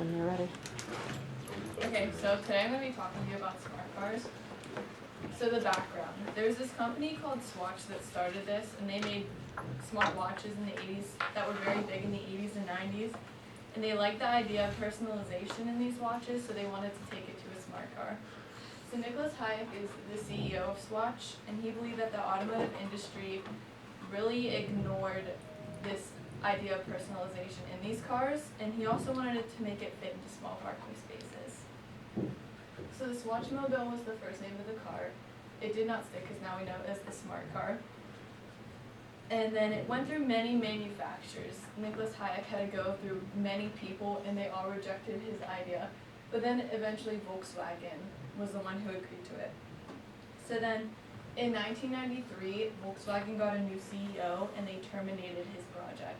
when you're ready. Okay, so today I'm going to be talking to you about smart cars. So the background. There's this company called Swatch that started this, and they made smart watches in the 80s that were very big in the 80s and 90s. And they liked the idea of personalization in these watches, so they wanted to take it to a smart car. So Nicholas Hayek is the CEO of Swatch, and he believed that the automotive industry really ignored this idea of personalization in these cars, and he also wanted it to make it fit into small parking spaces. So the Swatch Mobile was the first name of the car. It did not stick because now we know it as the smart car. And then it went through many manufacturers. Nicholas Hayek had to go through many people, and they all rejected his idea. But then eventually Volkswagen was the one who agreed to it. So then in 1993, Volkswagen got a new CEO, and they terminated his project.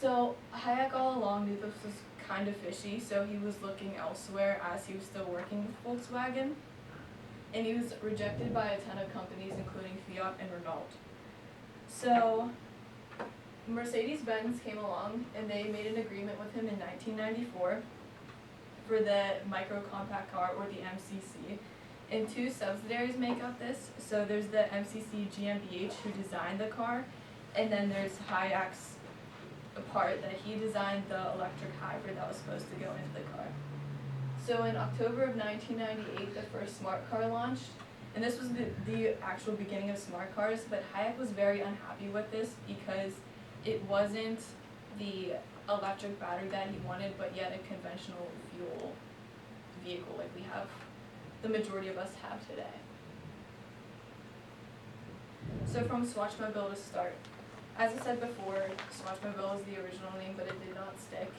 So Hayek all along knew this was kind of fishy, so he was looking elsewhere as he was still working with Volkswagen. And he was rejected by a ton of companies, including Fiat and Renault. So Mercedes-Benz came along, and they made an agreement with him in 1994 for the micro compact car, or the MCC. And two subsidiaries make up this. So there's the MCC GmbH, who designed the car, and then there's Hayek's part that he designed, the electric hybrid that was supposed to go into the car. So in October of 1998, the first smart car launched, and this was the actual beginning of smart cars, but Hayek was very unhappy with this because it wasn't the electric battery that he wanted, but yet a conventional fuel vehicle like we have, the majority of us have today. So from Swatch Mobile to start. As I said before, Swatch Mobile is the original name, but it did not stick.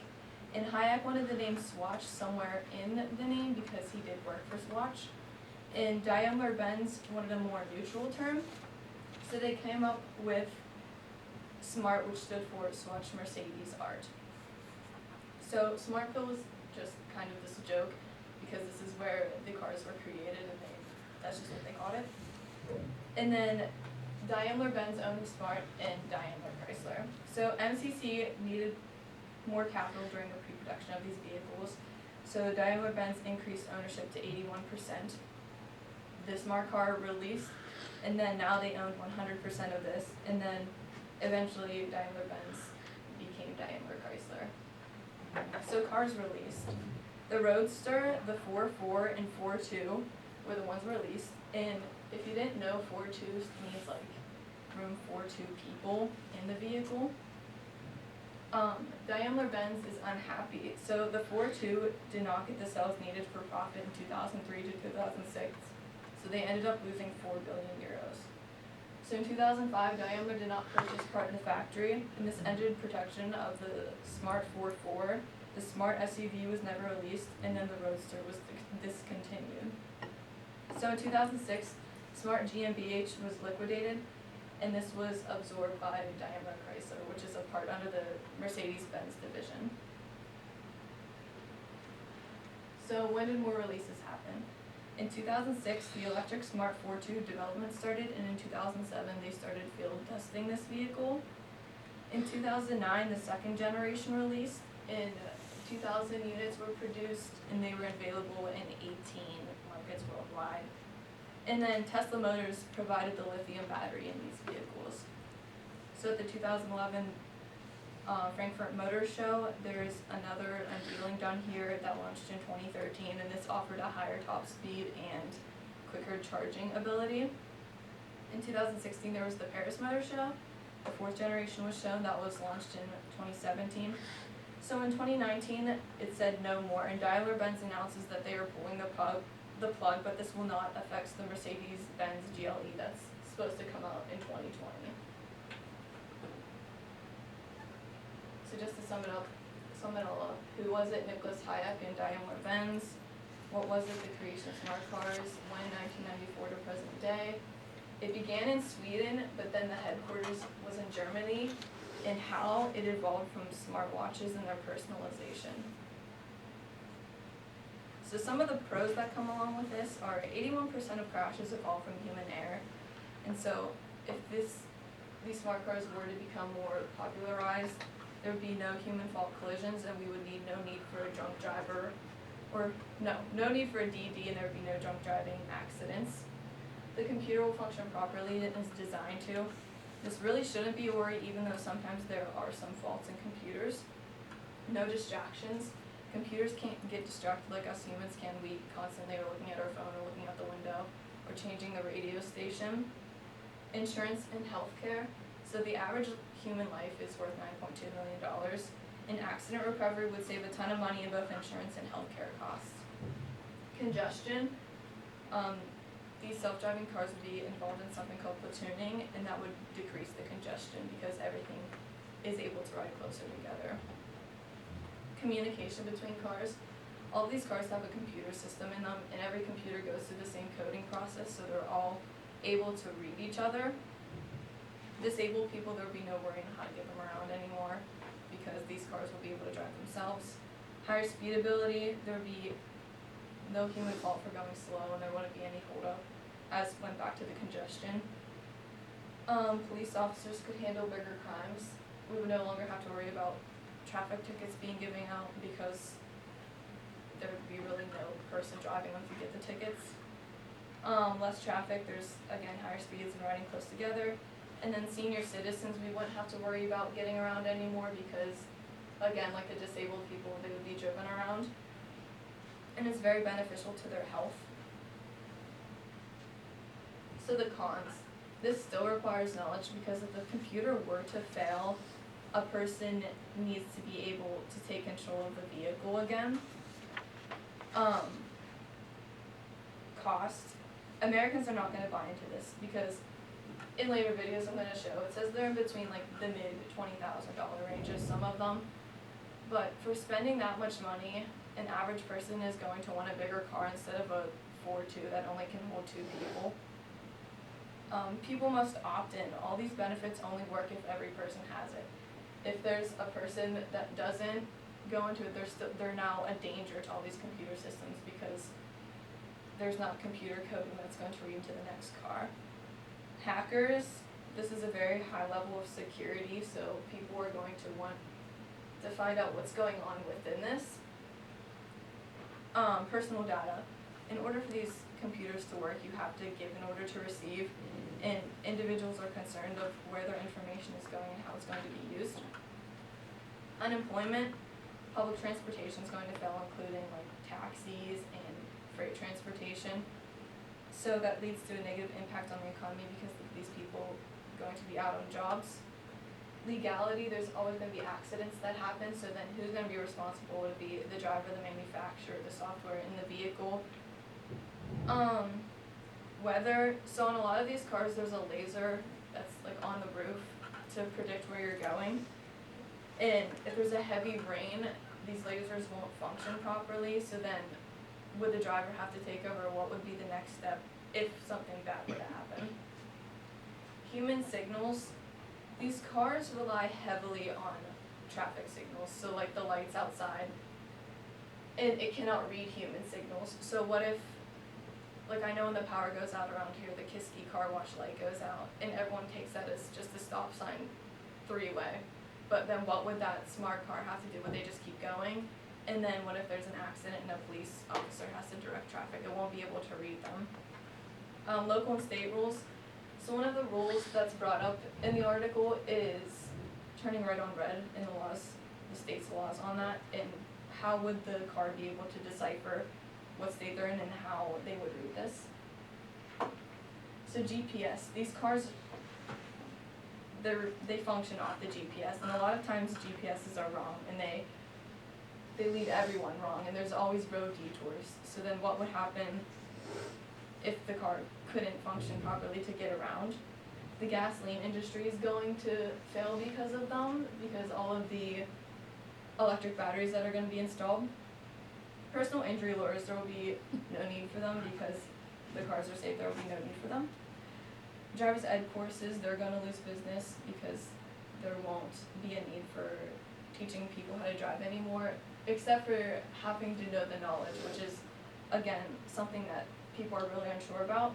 And Hayek wanted the name Swatch somewhere in the name because he did work for Swatch. And Daimler-Benz wanted a more neutral term, so they came up with SMART, which stood for Swatch Mercedes Art. So SMART was just kind of this joke because this is where the cars were created, and that's just what they called it. And then Daimler-Benz owned Smart and Daimler Chrysler. So MCC needed more capital during the pre-production of these vehicles, so Daimler-Benz increased ownership to 81%. The smart car released, and then now they own 100% of this, and then eventually Daimler-Benz became Daimler Chrysler. So cars released. The Roadster, the 4.4, and 4.2 were the ones released, and if you didn't know, 4.2 means like room for 2 people in the vehicle. Daimler-Benz is unhappy. So the 4.2 did not get the sales needed for profit in 2003 to 2006. So they ended up losing 4 billion euros. So in 2005, Daimler did not purchase part in the factory, and this ended production of the Smart 4.4. The Smart SUV was never released, and then the Roadster was discontinued. So in 2006, Smart GmbH was liquidated, and this was absorbed by Daimler Chrysler, which is a part under the Mercedes-Benz division. So when did more releases happen? In 2006, the electric Smart 4.2 development started, and in 2007, they started field testing this vehicle. In 2009, the second generation released, and 2,000 units were produced, and they were available in 18 markets worldwide. And then Tesla Motors provided the lithium battery in these vehicles. So at the 2011 Frankfurt Motor Show, there's another unveiling done here that launched in 2013, and this offered a higher top speed and quicker charging ability. In 2016, there was the Paris Motor Show. The 4th generation was shown, that was launched in 2017. So in 2019, it said no more, and Daimler-Benz announces that they are pulling the plug, but this will not affect the Mercedes-Benz GLE that's supposed to come out in 2020. So just to sum it all up, who was it? Nicholas Hayek and Daimler-Benz. What was it? The creation of smart cars. When? 1994 to present day. It began in Sweden, but then the headquarters was in Germany, and how it evolved from smartwatches and their personalization. So some of the pros that come along with this are 81% of crashes evolve from human error. And so if these smart cars were to become more popularized, there would be no human fault collisions, and we would need no need for a drunk driver, or no need for a DD, and there would be no drunk driving accidents. The computer will function properly and is designed to. This really shouldn't be a worry, even though sometimes there are some faults in computers. No distractions. Computers can't get distracted like us humans can. We constantly are looking at our phone or looking out the window or changing the radio station. Insurance and healthcare. So the average human life is worth $9.2 million. An accident recovery would save a ton of money in both insurance and healthcare costs. Congestion. These self-driving cars would be involved in something called platooning, and that would decrease the congestion because everything is able to ride closer together. Communication between cars. All of these cars have a computer system in them, and every computer goes through the same coding process, so they're all able to read each other. Disabled people, there would be no worrying how to get them around anymore because these cars will be able to drive themselves. Higher speed ability, there would be no human fault for going slow, and there wouldn't be any holdup, as went back to the congestion. Police officers could handle bigger crimes. We would no longer have to worry about traffic tickets being given out because there would be really no person driving them to get the tickets. Less traffic, there's again higher speeds and riding close together. And then senior citizens, we wouldn't have to worry about getting around anymore because, again, like the disabled people, they would be driven around. And it's very beneficial to their health. So the cons. This still requires knowledge because if the computer were to fail, a person needs to be able to take control of the vehicle again. Cost. Americans are not going to buy into this because in later videos I'm going to show, it says they're in between like the mid $20,000 ranges, some of them. But for spending that much money, an average person is going to want a bigger car instead of a 4x2 that only can hold 2 people. People must opt in. All these benefits only work if every person has it. If there's a person that doesn't go into it, they're now a danger to all these computer systems because there's not computer coding that's going to read to the next car. Hackers, this is a very high level of security, so people are going to want to find out what's going on within this. Personal data. In order for these computers to work, you have to give in order to receive, and individuals are concerned of where their information is going and how it's going to be used. Unemployment, public transportation is going to fail, including like taxis and freight transportation. So that leads to a negative impact on the economy because these people are going to be out on jobs. Legality, there's always going to be accidents that happen, so then who's going to be responsible? Would it be the driver, the manufacturer, the software in the vehicle? Weather, so on a lot of these cars there's a laser that's like on the roof to predict where you're going. And if there's a heavy rain, these lasers won't function properly, so then would the driver have to take over? What would be the next step if something bad were to happen? Human signals. These cars rely heavily on traffic signals, so like the lights outside, and it cannot read human signals. So what if, like I know when the power goes out around here, the Kiski car wash light goes out, and everyone takes that as just a stop sign 3-way. But then what would that smart car have to do? Would they just keep going? And then what if there's an accident and a police officer has to direct traffic? It won't be able to read them. Local and state rules. So one of the rules that's brought up in the article is turning red on red in the laws, the state's laws on that, and how would the car be able to decipher what state they're in and how they would read this. So GPS, these cars, they function off the GPS, and a lot of times GPSs are wrong, and they lead everyone wrong, and there's always road detours. So then what would happen if the car couldn't function properly to get around? The gasoline industry is going to fail because of them, because all of the electric batteries that are going to be installed. Personal injury lawyers, there will be no need for them because the cars are safe, there will be no need for them. Driver's ed courses, they're going to lose business because there won't be a need for teaching people how to drive anymore, except for having to know the knowledge, which is, again, something that people are really unsure about.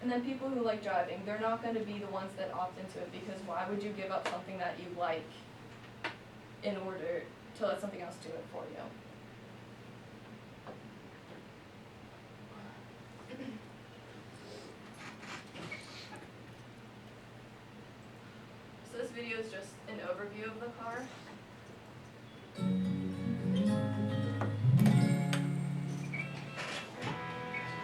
And then people who like driving, they're not going to be the ones that opt into it, because why would you give up something that you like in order to let something else do it for you. So this video is just an overview of the car.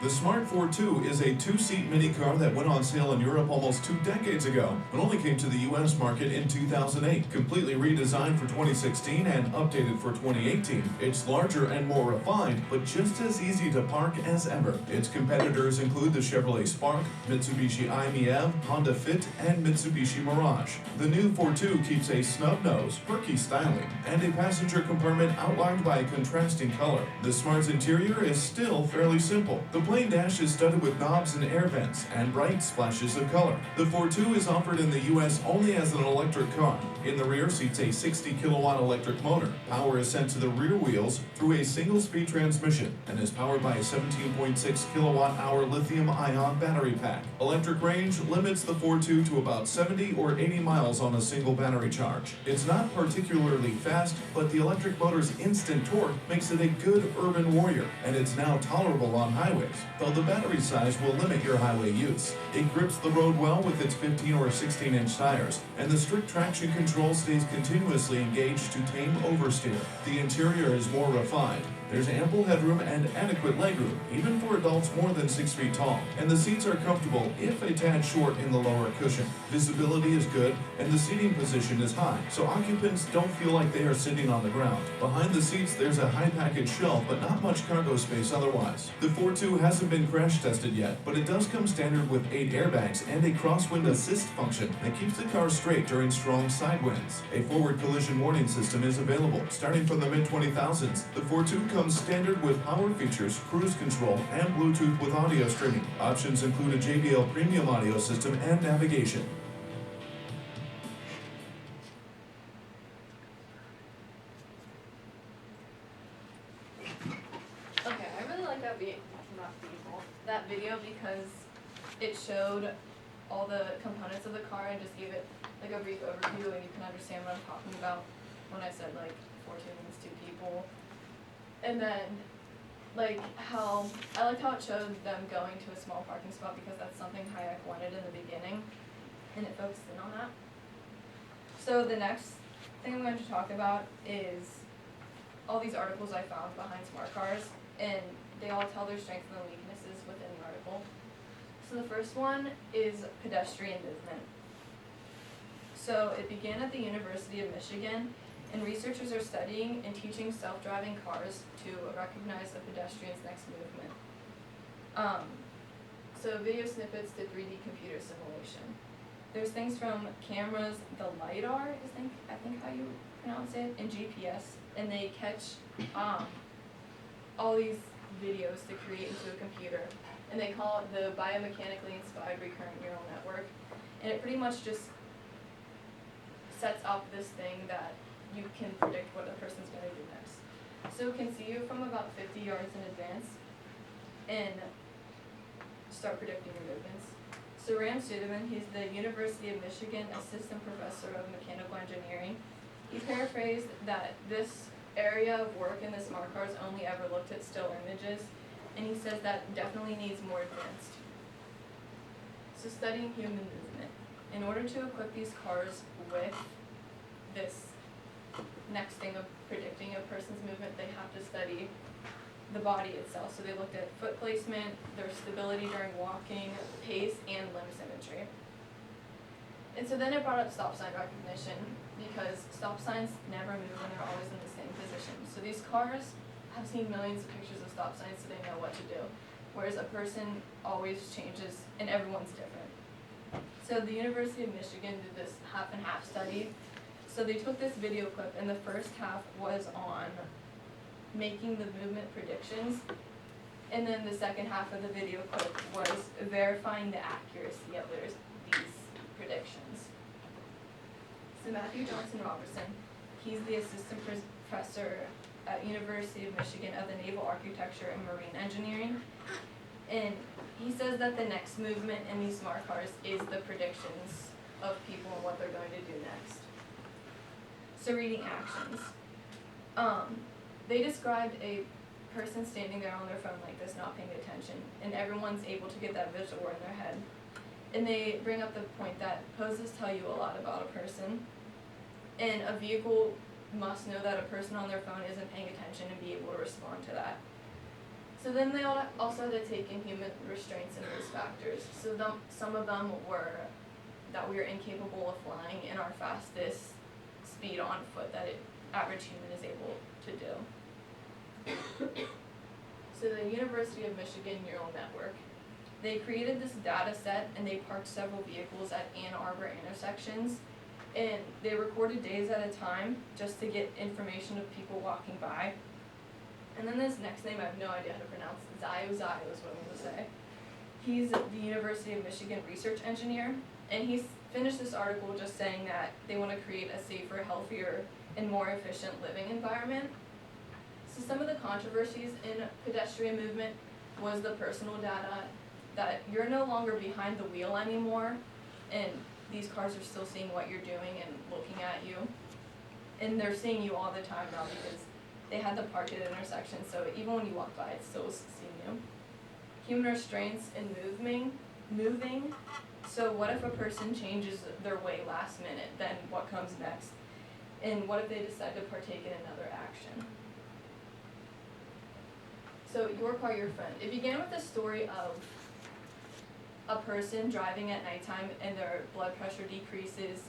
The Smart 4.2 is a two-seat mini car that went on sale in Europe almost 2 decades ago, but only came to the U.S. market in 2008. Completely redesigned for 2016 and updated for 2018, it's larger and more refined, but just as easy to park as ever. Its competitors include the Chevrolet Spark, Mitsubishi i-MiEV, Honda Fit, and Mitsubishi Mirage. The new 4.2 keeps a snub nose, perky styling, and a passenger compartment outlined by a contrasting color. The Smart's interior is still fairly simple. The plain dash is studded with knobs and air vents and bright splashes of color. The 4.2 is offered in the U.S. only as an electric car. In the rear seats a 60 kilowatt electric motor. Power is sent to the rear wheels through a single-speed transmission and is powered by a 17.6 kilowatt-hour lithium-ion battery pack. Electric range limits the 4.2 to about 70 or 80 miles on a single battery charge. It's not particularly fast, but the electric motor's instant torque makes it a good urban warrior, and it's now tolerable on highways, though the battery size will limit your highway use. It grips the road well with its 15 or 16-inch tires, and the strict traction control stays continuously engaged to tame oversteer. The interior is more refined. There's ample headroom and adequate legroom, even for adults more than 6 feet tall, and the seats are comfortable if a tad short in the lower cushion. Visibility is good, and the seating position is high, so occupants don't feel like they are sitting on the ground. Behind the seats, there's a high-package shelf, but not much cargo space otherwise. The 4.2 hasn't been crash tested yet, but it does come standard with 8 airbags and a crosswind assist function that keeps the car straight during strong side winds. A forward collision warning system is available. Starting from the mid-20,000s, the 4.2 comes standard with power features, cruise control, and Bluetooth with audio streaming. Options include a JBL premium audio system and navigation. Okay, I really like that video because it showed all the components of the car and just gave it like a brief overview, and you can understand what I'm talking about when I said like 4.2 means 2 people. And then like how I liked how it showed them going to a small parking spot because that's something Hayek wanted in the beginning, and it focused in on that. So the next thing I'm going to talk about is all these articles I found behind smart cars, and they all tell their strengths and weaknesses within the article. So the first one is pedestrian movement. So it began at the University of Michigan, and researchers are studying and teaching self-driving cars to recognize a pedestrian's next movement. So video snippets to 3D computer simulation. There's things from cameras, the LiDAR is I think how you pronounce it, and GPS, and they catch all these videos to create into a computer, and they call it the biomechanically inspired recurrent neural network, and it pretty much just sets up this thing that you can predict what a person's going to do next. So it can see you from about 50 yards in advance and start predicting your movements. So Ram Suderman, he's the University of Michigan Assistant Professor of Mechanical Engineering. He paraphrased that this area of work in the smart cars only ever looked at still images, and he says that definitely needs more advanced. So studying human movement. In order to equip these cars with this next thing of predicting a person's movement, they have to study the body itself. So they looked at foot placement, their stability during walking, pace, and limb symmetry. And so then it brought up stop sign recognition, because stop signs never move and they're always in the same position. So these cars have seen millions of pictures of stop signs, so they know what to do. Whereas a person always changes, and everyone's different. So the University of Michigan did this half and half study. So they took this video clip, and the first half was on making the movement predictions, and then the second half of the video clip was verifying the accuracy of these predictions. So Matthew Johnson Robertson, he's the assistant professor at University of Michigan of the Naval Architecture and Marine Engineering, and he says that the next movement in these smart cars is the predictions of people and what they're going to do next. So reading actions. They described a person standing there on their phone like this, not paying attention, and everyone's able to get that visual in their head. And they bring up the point that poses tell you a lot about a person, and a vehicle must know that a person on their phone isn't paying attention and be able to respond to that. So then they also had to take in human restraints and risk factors. So some of them were that we are incapable of flying in our fastest speed on foot that an average human is able to do. So the University of Michigan Neural Network, they created this data set and they parked several vehicles at Ann Arbor intersections, and they recorded days at a time just to get information of people walking by. And then this next name I have no idea how to pronounce. Zayo is what I'm going to say. He's the University of Michigan research engineer, and he's finished this article just saying that they want to create a safer, healthier, and more efficient living environment. So some of the controversies in pedestrian movement was the personal data, that you're no longer behind the wheel anymore, and these cars are still seeing what you're doing and looking at you. And they're seeing you all the time now because they had the park at intersections, so even when you walk by, it's still seeing you. Human restraints in moving. So what if a person changes their way last minute? Then what comes next? And what if they decide to partake in another action? So your car, your friend. It began with the story of a person driving at nighttime and their blood pressure decreases,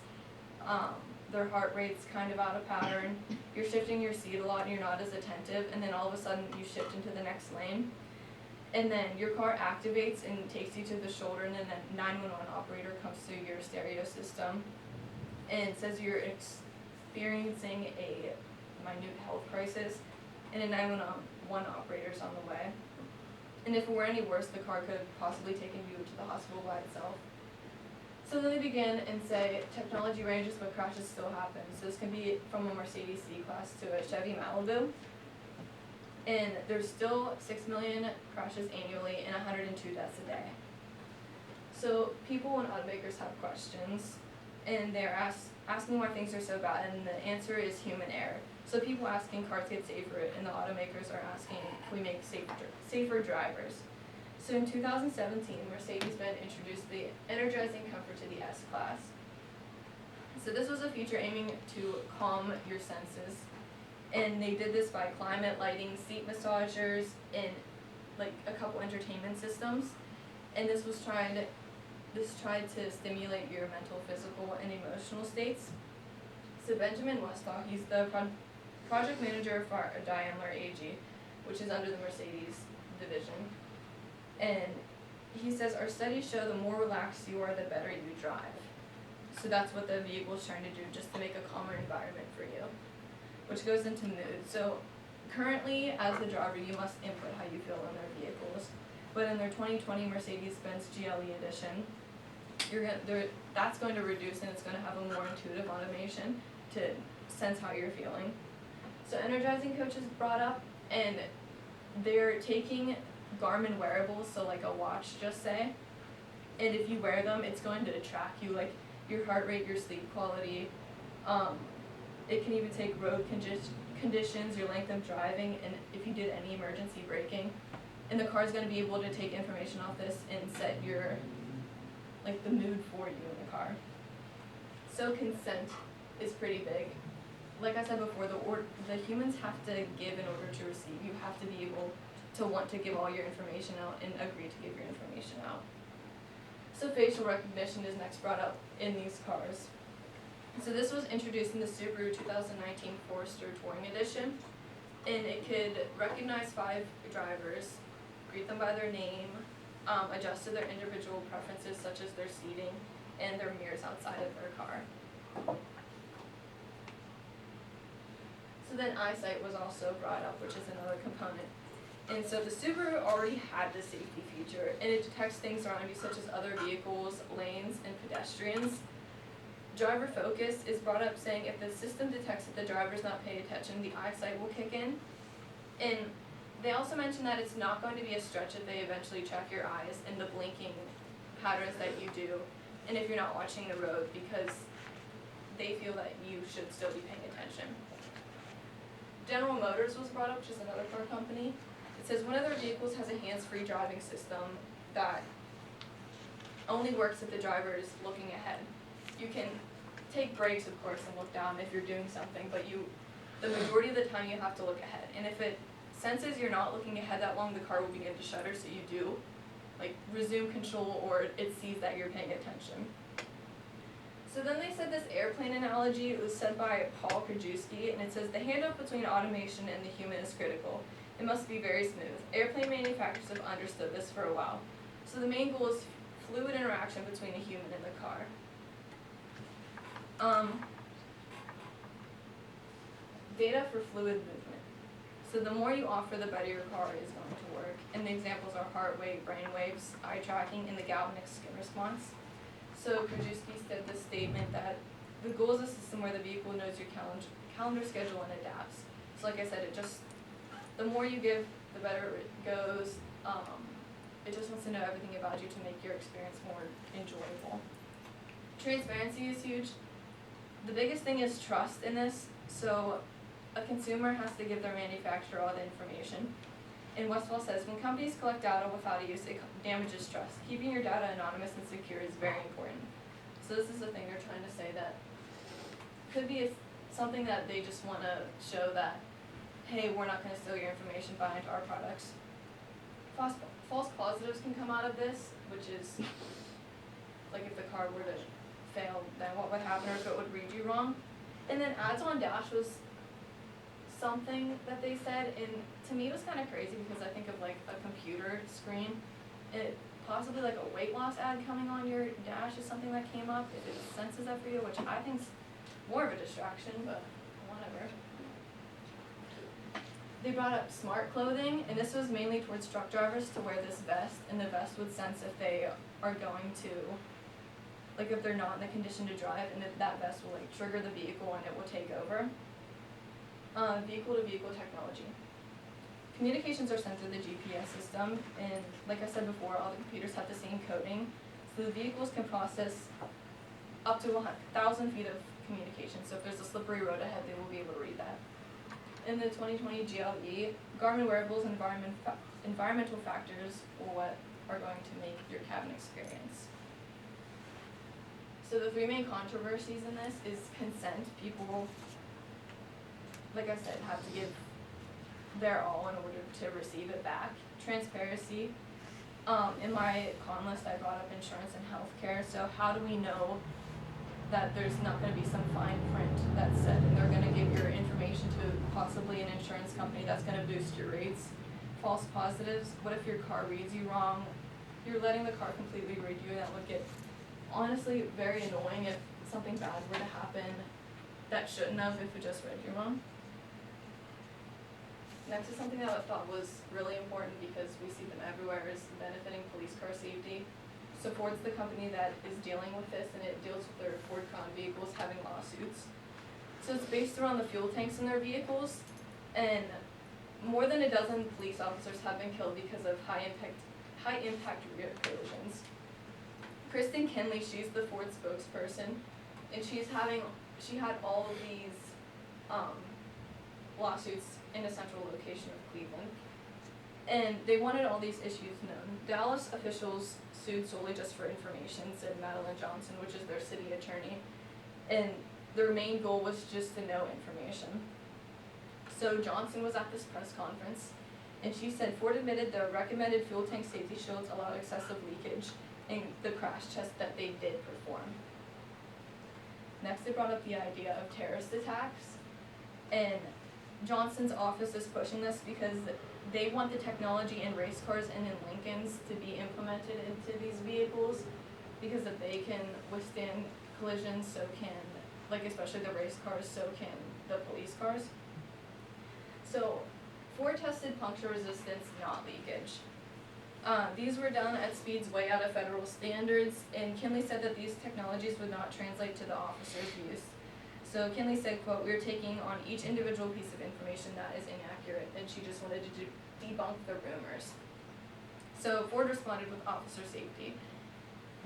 their heart rate's kind of out of pattern, you're shifting your seat a lot and you're not as attentive, and then all of a sudden you shift into the next lane. And then your car activates and takes you to the shoulder, and then the 911 operator comes through your stereo system and says you're experiencing a minute health crisis, and a 911 operator's on the way. And if it were any worse, the car could have possibly taken you to the hospital by itself. So then they begin and say technology ranges, but crashes still happen. So this can be from a Mercedes C-Class to a Chevy Malibu. And there's still 6 million crashes annually and 102 deaths a day. So people and automakers have questions, and they're asking why things are so bad, and the answer is human error. So people asking cars get safer, and the automakers are asking, can we make safer drivers? So in 2017, Mercedes-Benz introduced the energizing comfort to the S-Class. So this was a feature aiming to calm your senses, and they did this by climate lighting, seat massagers, and like a couple entertainment systems. And this tried to stimulate your mental, physical, and emotional states. So Benjamin Westphal, he's the project manager for Daimler AG, which is under the Mercedes division. And he says, our studies show the more relaxed you are, the better you drive. So that's what the vehicle is trying to do, just to make a calmer environment for you, which goes into mood. So currently, as the driver, you must input how you feel in their vehicles. But in their 2020 Mercedes-Benz GLE edition, that's going to reduce, and it's going to have a more intuitive automation to sense how you're feeling. So energizing coach is brought up, and they're taking Garmin wearables, so like a watch, just say, and if you wear them, it's going to track you, like your heart rate, your sleep quality. It can even take road conditions, your length of driving, and if you did any emergency braking. And the car is going to be able to take information off this and set your, like, the mood for you in the car. So consent is pretty big. Like I said before, the humans have to give in order to receive. You have to be able to want to give all your information out and agree to give your information out. So facial recognition is next brought up in these cars. So this was introduced in the Subaru 2019 Forester Touring Edition, and it could recognize 5 drivers, greet them by their name, adjust to their individual preferences such as their seating and their mirrors outside of their car. So then eyesight was also brought up, which is another component. And so the Subaru already had the safety feature, and it detects things around you such as other vehicles, lanes, and pedestrians. Driver focus is brought up, saying if the system detects that the driver's not paying attention, the eyesight will kick in. And they also mentioned that it's not going to be a stretch if they eventually track your eyes and the blinking patterns that you do, and if you're not watching the road, because they feel that you should still be paying attention. General Motors was brought up, which is another car company. It says one of their vehicles has a hands-free driving system that only works if the driver is looking ahead. You can take breaks, of course, and look down if you're doing something, but the majority of the time you have to look ahead. And if it senses you're not looking ahead that long, the car will begin to shudder, so you do resume control, or it sees that you're paying attention. So then they said this airplane analogy. It was said by Paul Krajewski, and it says the handoff between automation and the human is critical. It must be very smooth. Airplane manufacturers have understood this for a while. So the main goal is fluid interaction between a human and the car. Data for fluid movement. So the more you offer, the better your car is going to work. And the examples are heart rate, brain waves, eye tracking, and the galvanic skin response. So Krajewski said this statement that the goal is a system where the vehicle knows your calendar schedule and adapts. So like I said, the more you give, the better it goes. It just wants to know everything about you to make your experience more enjoyable. Transparency is huge. The biggest thing is trust in this. So a consumer has to give their manufacturer all the information. And Westfall says, when companies collect data without a use, it damages trust. Keeping your data anonymous and secure is very important. So this is the thing they're trying to say, that could be something that they just want to show that, hey, we're not going to steal your information, buy into our products. False positives can come out of this, which is, like if the car were to fail, then what would happen, or if it would read you wrong. And then ads on dash was something that they said, and to me it was kind of crazy because I think of like a computer screen. It possibly like a weight loss ad coming on your dash is something that came up, if it senses that for you, which I think's more of a distraction, but whatever. They brought up smart clothing, and this was mainly towards truck drivers to wear this vest, and the vest would sense if they are going to, like if they're not in the condition to drive, and that vest will like trigger the vehicle and it will take over. Vehicle-to-vehicle technology. Communications are sent through the GPS system, and like I said before, all the computers have the same coding, so the vehicles can process up to 1,000 feet of communication. So if there's a slippery road ahead, they will be able to read that. In the 2020 GLE, Garmin wearables and environmental factors are what are going to make your cabin experience. So the three main controversies in this is consent. People, like I said, have to give their all in order to receive it back. Transparency. In my con list, I brought up insurance and healthcare. So how do we know that there's not going to be some fine print that's said and they're going to give your information to possibly an insurance company that's going to boost your rates? False positives. What if your car reads you wrong? You're letting the car completely read you, and that would get honestly very annoying if something bad were to happen that shouldn't have, if it just read you wrong. Next is something that I thought was really important because we see them everywhere, is benefiting police car safety. So Ford's the company that is dealing with this, and it deals with their Ford Crown vehicles having lawsuits. So it's based around the fuel tanks in their vehicles, and more than a dozen police officers have been killed because of high impact rear collisions. Kristen Kinley, she's the Ford spokesperson, and she had all of these lawsuits in a central location of Cleveland. And they wanted all these issues known. Dallas officials sued solely just for information, said Madeline Johnson, which is their city attorney. And their main goal was just to know information. So Johnson was at this press conference, and she said Ford admitted the recommended fuel tank safety shields allowed excessive leakage in the crash test that they did perform. Next, they brought up the idea of terrorist attacks. And Johnson's office is pushing this because they want the technology in race cars and in Lincolns to be implemented into these vehicles, because if they can withstand collisions, so can, like especially the race cars, so can the police cars. So Ford tested puncture resistance, not leakage. These were done at speeds way out of federal standards, and Kinley said that these technologies would not translate to the officer's use. So Kinley said, quote, "We're taking on each individual piece of information that is inaccurate," and she just wanted to debunk the rumors. So Ford responded with officer safety.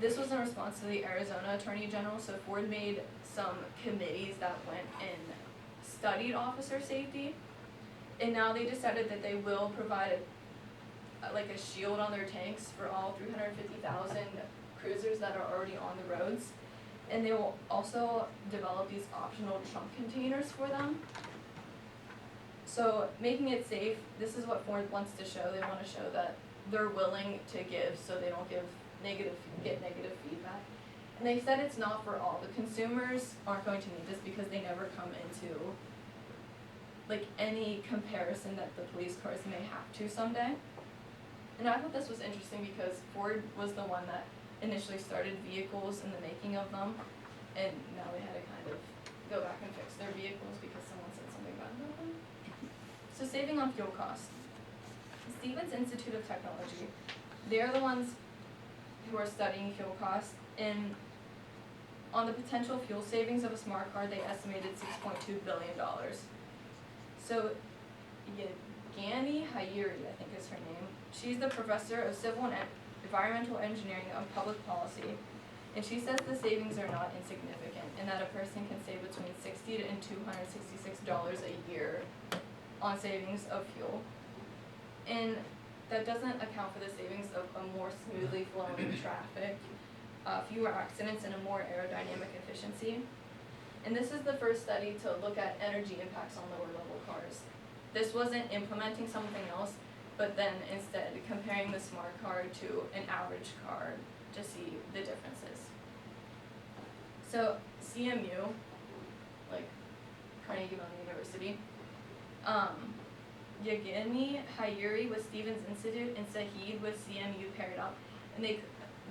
This was in response to the Arizona Attorney General, so Ford made some committees that went and studied officer safety, and now they decided that they will provide like a shield on their tanks for all 350,000 cruisers that are already on the roads, and they will also develop these optional trunk containers for them. So making it safe, this is what Ford wants to show. They want to show that they're willing to give, so they don't get negative feedback. And they said it's not for all. The consumers aren't going to need this because they never come into like any comparison that the police cars may have to someday. And I thought this was interesting because Ford was the one that initially started vehicles and the making of them, and now they had to kind of go back and fix their vehicles because someone said something bad about them. So saving on fuel costs. Stevens Institute of Technology, they're the ones who are studying fuel costs, and on the potential fuel savings of a smart car, they estimated $6.2 billion. So Yagani Hayuri, I think is her name, she's the professor of civil and environmental engineering and public policy, and she says the savings are not insignificant and that a person can save between $60 and $266 a year on savings of fuel. And that doesn't account for the savings of a more smoothly flowing traffic, fewer accidents, and a more aerodynamic efficiency. And this is the first study to look at energy impacts on lower level cars. This wasn't implementing something else, but then instead comparing the smart car to an average car to see the differences. So CMU, like Carnegie Mellon University, Yagini Hayuri with Stevens Institute and Saheed with CMU paired up, and they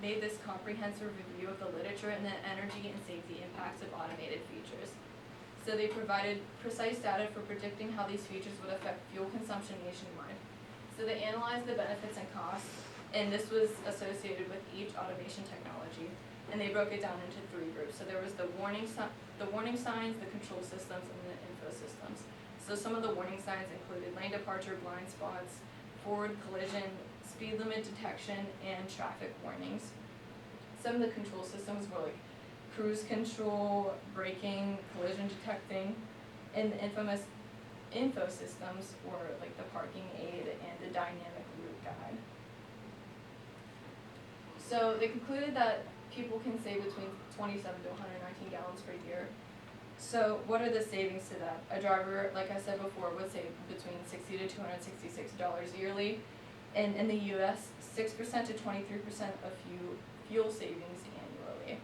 made this comprehensive review of the literature and the energy and safety impacts of automated features. So they provided precise data for predicting how these features would affect fuel consumption nationwide. So they analyzed the benefits and costs, and this was associated with each automation technology, and they broke it down into 3 groups. So there was the warning signs, the control systems, and the info systems. So some of the warning signs included lane departure, blind spots, forward collision, speed limit detection, and traffic warnings. Some of the control systems were like cruise control, braking, collision detecting, and the infamous info systems were like the parking aid and the dynamic route guide. So they concluded that people can save between 27 to 119 gallons per year. So what are the savings to that? A driver, like I said before, would save between $60 to $266 yearly, and in the US, 6% to 23% of fuel savings annually.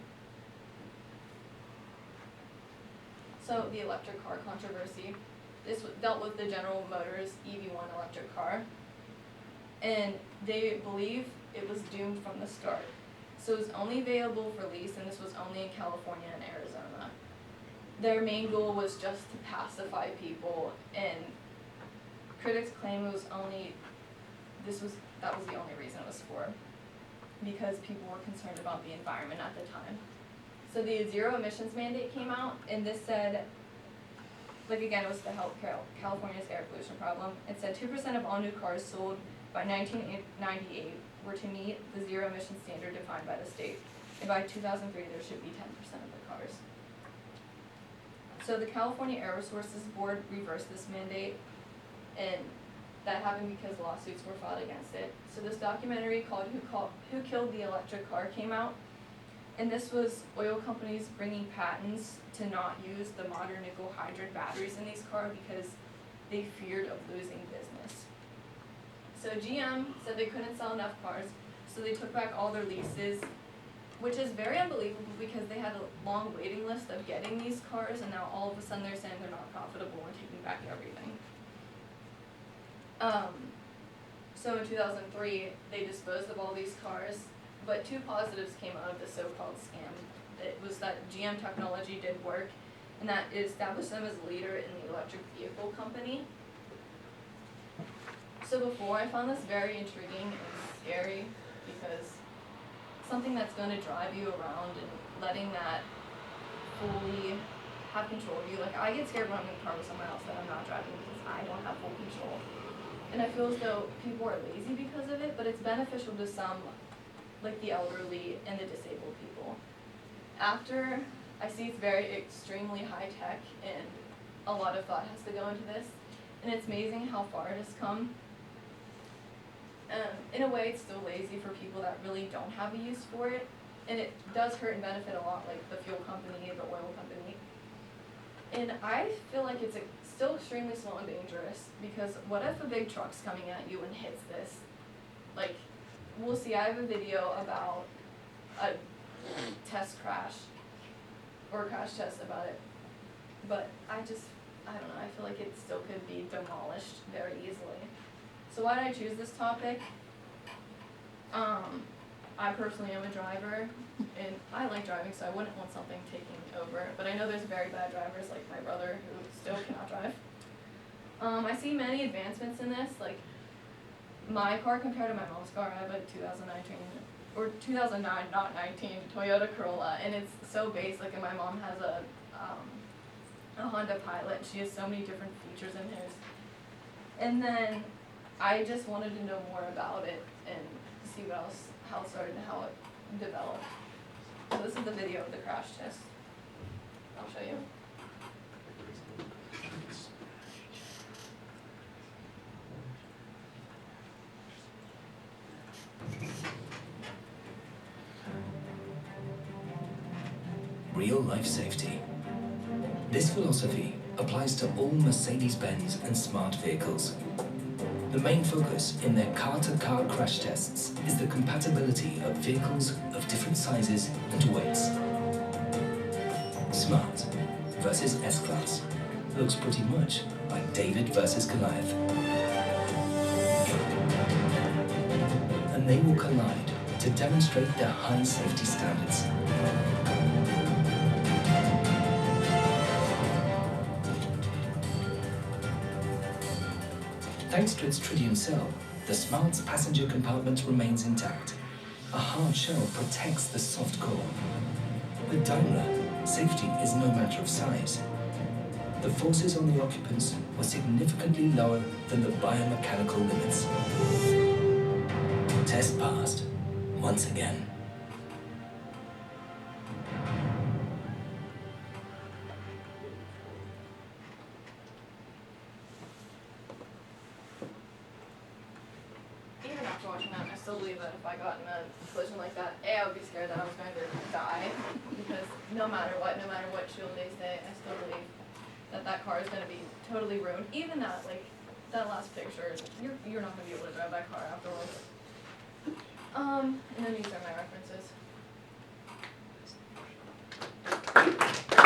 So the electric car controversy. This dealt with the General Motors EV1 electric car, and they believe it was doomed from the start. So it was only available for lease, and this was only in California and Arizona. Their main goal was just to pacify people, and critics claim it was only, that was the only reason it was for, because people were concerned about the environment at the time. So the zero emissions mandate came out, and this said, like again, it was to help California's air pollution problem. It said 2% of all new cars sold by 1998 were to meet the zero emission standard defined by the state, and by 2003 there should be 10% of the cars. So the California Air Resources Board reversed this mandate, and that happened because lawsuits were filed against it. So this documentary called Who Killed the Electric Car came out, and this was oil companies bringing patents to not use the modern nickel hydride batteries in these cars because they feared of losing business. So GM said they couldn't sell enough cars, so they took back all their leases, which is very unbelievable because they had a long waiting list of getting these cars, and now all of a sudden they're saying they're not profitable and taking back everything. So in 2003, they disposed of all these cars, but 2 positives came out of the so-called scam. It was that GM technology did work, and that it established them as a leader in the electric vehicle company. So before, I found this very intriguing and scary because something that's going to drive you around and letting that fully have control of you. Like, I get scared when I'm in a car with someone else that I'm not driving because I don't have full control. And I feel as though people are lazy because of it, but it's beneficial to some like the elderly and the disabled people. After I see it's very extremely high tech and a lot of thought has to go into this, and it's amazing how far it has come. In a way, it's still lazy for people that really don't have a use for it, and it does hurt and benefit a lot, like the fuel company, the oil company. And I feel like it's still extremely slow and dangerous, because what if a big truck's coming at you and hits this? Like, we'll see, I have a video about a test crash, or a crash test about it, but I don't know, I feel like it still could be demolished very easily. So why did I choose this topic? I personally am a driver, and I like driving, so I wouldn't want something taking over, but I know there's very bad drivers like my brother who still cannot drive. I see many advancements in this, like my car compared to my mom's car. I have a 2019, or 2009, not 19, Toyota Corolla, and it's so basic, and my mom has a Honda Pilot. She has so many different features in hers. And then I just wanted to know more about it and see what else, how it started and how it developed. So this is the video of the crash test. I'll show you. Real life safety. This philosophy applies to all Mercedes-Benz and smart vehicles. The main focus in their car-to-car crash tests is the compatibility of vehicles of different sizes and weights. Smart versus S-Class looks pretty much like David versus Goliath. And they will collide to demonstrate their high safety standards. Thanks to its tritium cell, the Smart's passenger compartment remains intact. A hard shell protects the soft core. With Daimler, safety is no matter of size. The forces on the occupants were significantly lower than the biomechanical limits. Test passed, once again. Even after watching that, I still believe that if I got in a collision like that, I would be scared that I was going to die, because no matter what shield they say, I still believe that that car is going to be totally ruined. Even that, like, that last picture, you're not going to be able to drive that car afterwards. And then these are my references.